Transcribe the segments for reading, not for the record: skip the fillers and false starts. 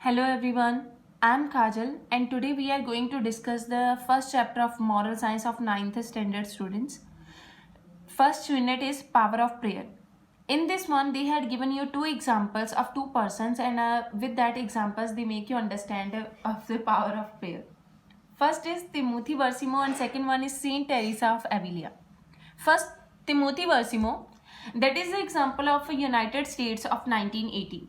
Hello everyone, I am Kajal and today we are going to discuss the first chapter of Moral Science of 9th standard students. First unit is Power of Prayer. In this one they had given you two examples of two persons and with that examples they make you understand of the power of prayer. First is Timothy Versimo and second one is Saint Teresa of Avila. First, Timothy Versimo, that is the example of United States of 1980.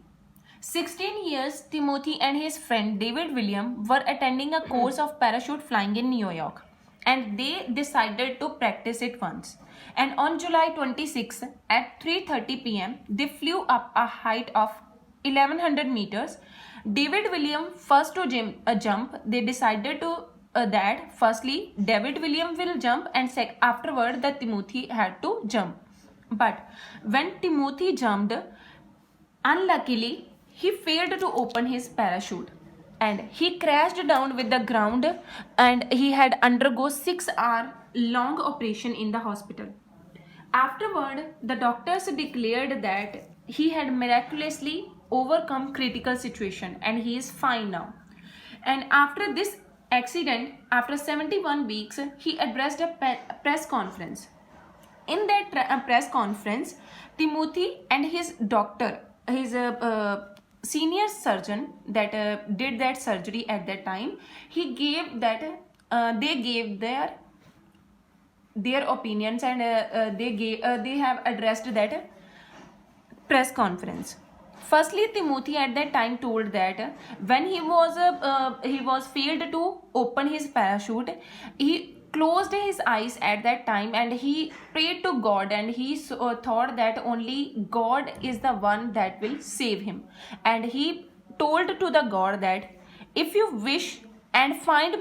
16 years, Timothy and his friend David William were attending a course of parachute flying in New York and they decided to practice it once. And on July 26 at 3:30 p.m., they flew up a height of 1100 meters. David William first to jump, they decided to that firstly David William will jump and afterward that Timothy had to jump. But when Timothy jumped, unluckily he failed to open his parachute and he crashed down with the ground and he had undergo 6-hour long operation in the hospital. Afterward, the doctors declared that he had miraculously overcome critical situation and he is fine now. And after this accident, after 71 weeks, he addressed a press conference. In that press conference, Timothy and his doctor, his senior surgeon that did that surgery at that time, he gave that they gave their opinions and they have addressed that press conference. Firstly, Timothy at that time told that when he was failed to open his parachute, he closed his eyes at that time and he prayed to God and he thought that only God is the one that will save him. And he told to the God that if you wish and find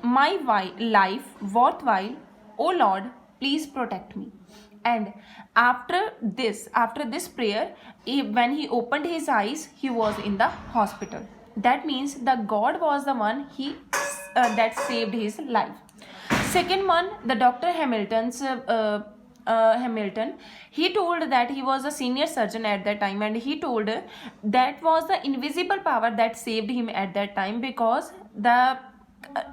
my life worthwhile, O Lord, please protect me. And after this prayer, when he opened his eyes, he was in the hospital. That means the God was the one that saved his life. Second one, the Dr. Hamilton, he told that he was a senior surgeon at that time and he told that was the invisible power that saved him at that time because the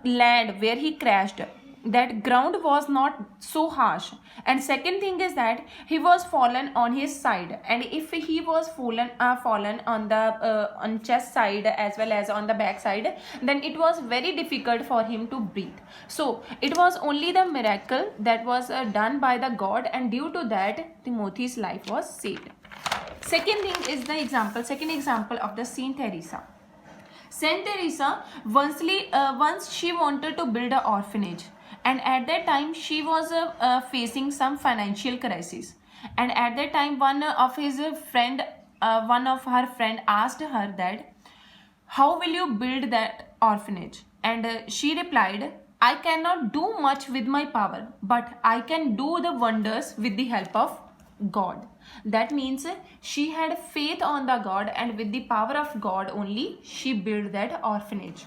land where he crashed, that ground was not so harsh. And second thing is that he was fallen on his side, and if he was fallen on the on chest side as well as on the back side, then it was very difficult for him to breathe. So it was only the miracle that was done by the God, and due to that Timothy's life was saved. Second example of the Saint Teresa. Saint Teresa once she wanted to build an orphanage, and at that time she was facing some financial crisis. And at that time one of her friend asked her that how will you build that orphanage, and she replied, I cannot do much with my power, but I can do the wonders with the help of God. That means she had faith on the God, and with the power of God only she built that orphanage.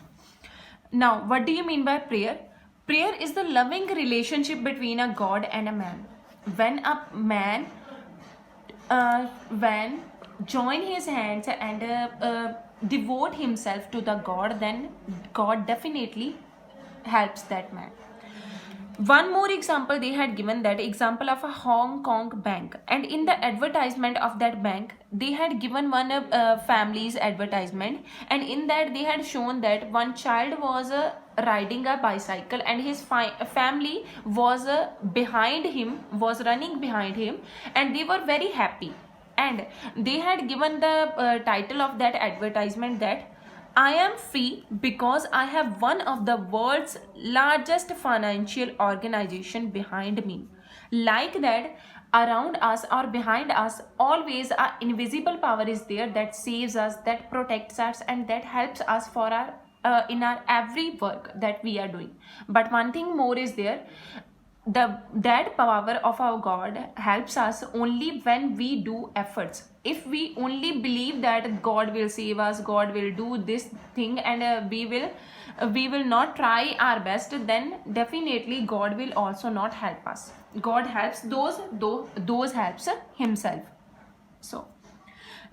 Now, what do you mean by prayer? Prayer is the loving relationship between a God and a man. When a man join his hands and devote himself to the God, then God definitely helps that man. One more example they had given, that example of a Hong Kong bank, and in the advertisement of that bank they had given one family's advertisement, and in that they had shown that one child was riding a bicycle and his family was running behind him, and they were very happy. And they had given the title of that advertisement that I am free because I have one of the world's largest financial organization behind me. Like that, around us or behind us, always an invisible power is there that saves us, that protects us, and that helps us for our in our every work that we are doing. But one thing more is there, that power of our God helps us only when we do efforts. If we only believe that God will save us, God will do this thing, and we will not try our best, then definitely God will also not help us. God helps those helps himself. So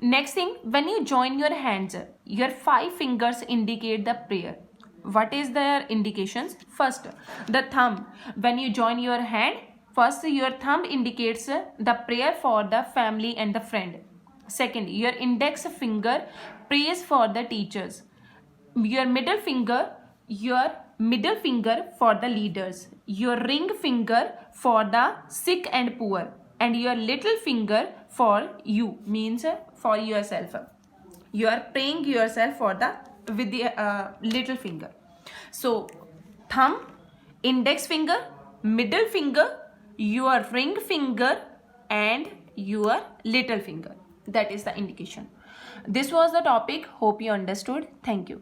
Next thing, when you join your hands, your 5 fingers indicate the prayer. What is their indications? First, the thumb. When you join your hand, first your thumb indicates the prayer for the family and the friend. Second, your index finger prays for the teachers. Your middle finger for the leaders. Your ring finger for the sick and poor. And your little finger for you, means for yourself. You are praying yourself for the with the little finger. So thumb, index finger, middle finger, your ring finger and your little finger. That is the indication. This was the topic. Hope you understood. Thank you.